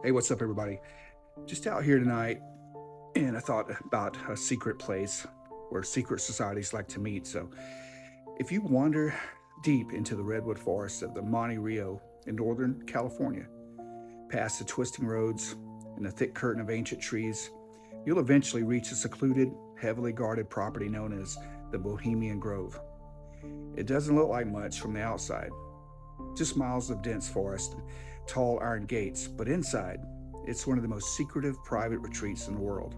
Hey, what's up, everybody? Just out here tonight, and I thought about a secret place where secret societies like to meet. So, if you wander deep into the redwood forests of the Monte Rio in Northern California, past the twisting roads and the thick curtain of ancient trees, you'll eventually reach a secluded, heavily guarded property known as the Bohemian Grove. It doesn't look like much from the outside, just miles of dense forest and tall iron gates, but inside, it's one of the most secretive private retreats in the world.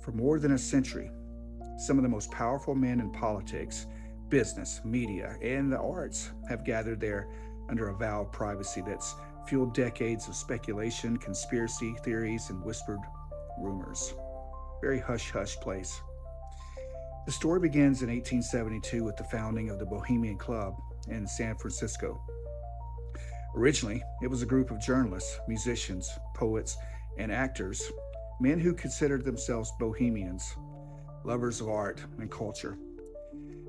For more than a century, some of the most powerful men in politics, business, media, and the arts have gathered there under a vow of privacy that's fueled decades of speculation, conspiracy theories, and whispered rumors. Very hush hush place. The story begins in 1872 with the founding of the Bohemian Club in San Francisco. Originally, it was a group of journalists, musicians, poets, and actors, men who considered themselves bohemians, lovers of art and culture.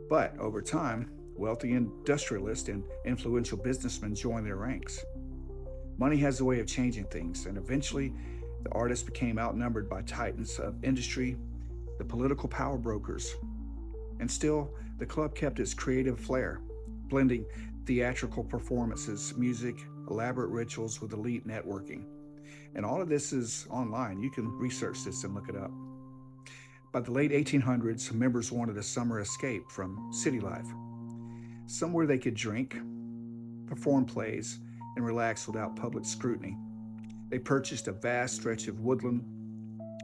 But over time, wealthy industrialists and influential businessmen joined their ranks. Money has a way of changing things, and eventually, the artists became outnumbered by titans of industry, the political power brokers, and still, the club kept its creative flair, blending theatrical performances, music, elaborate rituals with elite networking. And all of this is online. You can research this and look it up. By the late 1800s, members wanted a summer escape from city life, somewhere they could drink, perform plays, and relax without public scrutiny. They purchased a vast stretch of woodland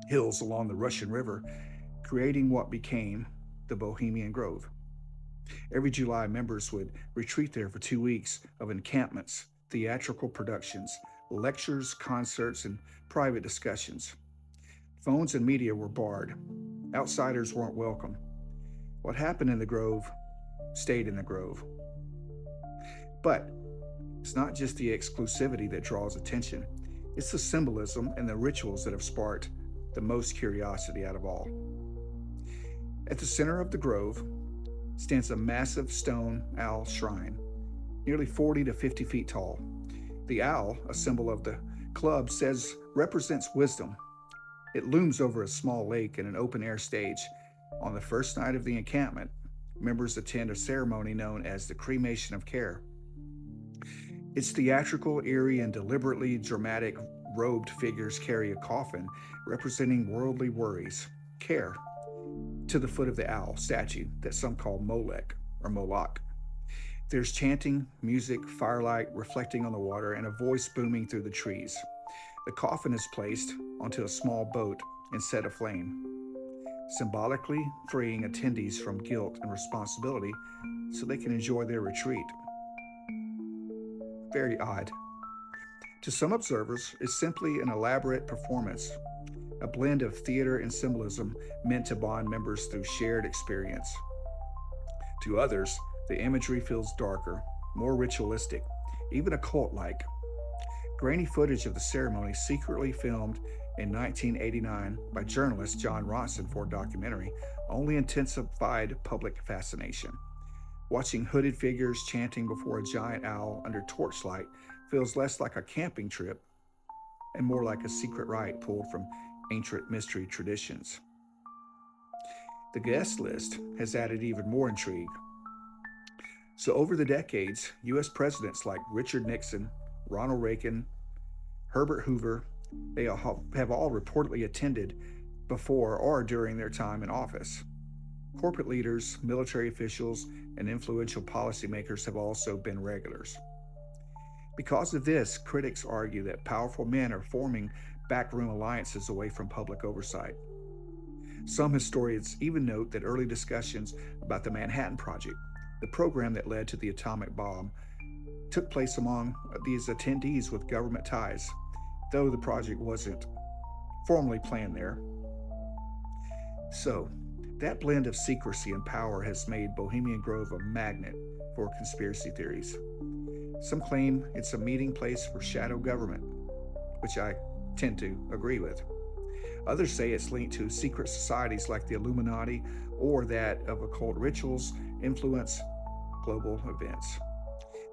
hills along the Russian River, creating what became the Bohemian Grove. Every July, members would retreat there for 2 weeks of encampments, theatrical productions, lectures, concerts, and private discussions. Phones and media were barred. Outsiders weren't welcome. What happened in the Grove stayed in the Grove. But it's not just the exclusivity that draws attention, it's the symbolism and the rituals that have sparked the most curiosity out of all. At the center of the Grove stands a massive stone owl shrine, nearly 40 to 50 feet tall. The owl, a symbol of the club, says represents wisdom. It looms over a small lake and an open air stage. On the first night of the encampment, members attend a ceremony known as the Cremation of Care. Its theatrical, eerie, and deliberately dramatic robed figures carry a coffin representing worldly worries, care, to the foot of the owl statue that some call Molech or Moloch. There's chanting, music, firelight reflecting on the water, and a voice booming through the trees. The coffin is placed onto a small boat and set aflame, symbolically freeing attendees from guilt and responsibility so they can enjoy their retreat. Very odd. To some observers, it's simply an elaborate performance, a blend of theater and symbolism meant to bond members through shared experience. To others, the imagery feels darker, more ritualistic, even occult like. Grainy footage of the ceremony, secretly filmed in 1989 by journalist John Ronson for a documentary, only intensified public fascination. Watching hooded figures chanting before a giant owl under torchlight feels less like a camping trip and more like a secret rite pulled from ancient mystery traditions. The guest list has added even more intrigue. So, over the decades, US presidents like Richard Nixon, Ronald Reagan, Herbert Hoover, they have all reportedly attended before or during their time in office. Corporate leaders, military officials, and influential policymakers have also been regulars. Because of this, critics argue that powerful men are forming backroom alliances away from public oversight. Some historians even note that early discussions about the Manhattan Project, the program that led to the atomic bomb, took place among these attendees with government ties, though the project wasn't formally planned there. So, that blend of secrecy and power has made Bohemian Grove a magnet for conspiracy theories. Some claim it's a meeting place for shadow government, which I tend to agree with. Others say it's linked to secret societies like the Illuminati or that of occult rituals influence global events.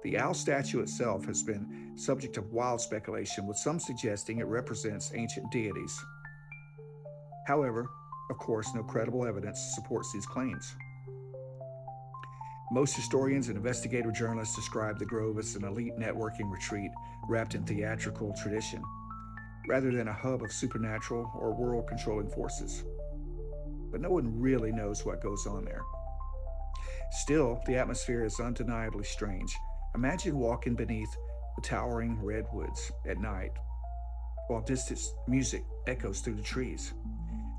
The owl statue itself has been subject of wild speculation, with some suggesting it represents ancient deities. However, of course, no credible evidence supports these claims. Most historians and investigative journalists describe the Grove as an elite networking retreat wrapped in theatrical tradition, rather than a hub of supernatural or world controlling forces. But no one really knows what goes on there. Still, the atmosphere is undeniably strange. Imagine walking beneath the towering redwoods at night while distant music echoes through the trees.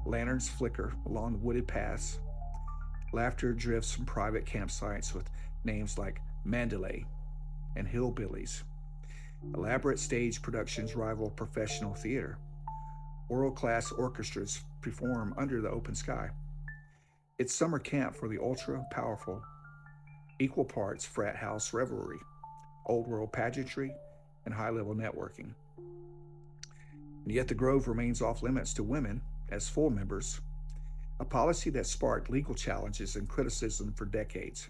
Lanterns flicker along the wooded paths. Laughter drifts from private campsites with names like Mandalay and Hillbillies. Elaborate stage productions rival professional theater. World class orchestras perform under the open sky. It's summer camp for the ultra powerful, equal parts frat house revelry, old world pageantry, and high level networking. And yet the Grove remains off limits to women as full members, a policy that sparked legal challenges and criticism for decades.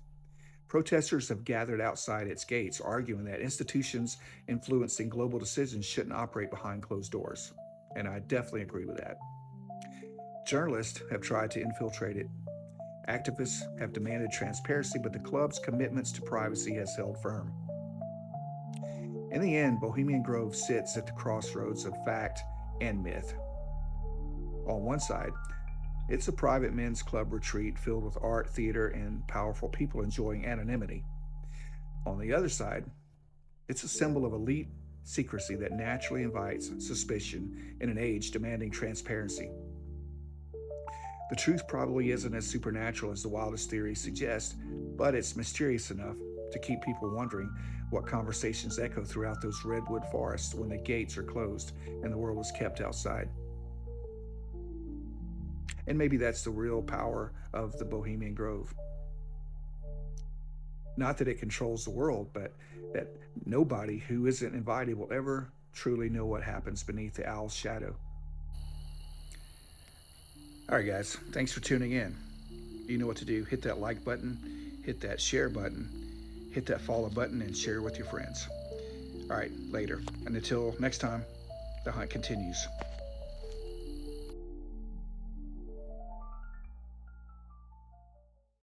Protesters have gathered outside its gates, arguing that institutions influencing global decisions shouldn't operate behind closed doors. And I definitely agree with that. Journalists have tried to infiltrate it. Activists have demanded transparency, but the club's commitments to privacy has held firm. In the end, Bohemian Grove sits at the crossroads of fact and myth. On one side, it's a private men's club retreat filled with art, theater, and powerful people enjoying anonymity. On the other side, it's a symbol of elite secrecy that naturally invites suspicion in an age demanding transparency. The truth probably isn't as supernatural as the wildest theories suggest, but it's mysterious enough to keep people wondering what conversations echo throughout those redwood forests when the gates are closed and the world is kept outside. And maybe that's the real power of the Bohemian Grove. Not that it controls the world, but that nobody who isn't invited will ever truly know what happens beneath the owl's shadow. All right, guys, thanks for tuning in. You know what to do. Hit that like button, hit that share button, hit that follow button, and share with your friends. All right, later. And until next time, the hunt continues.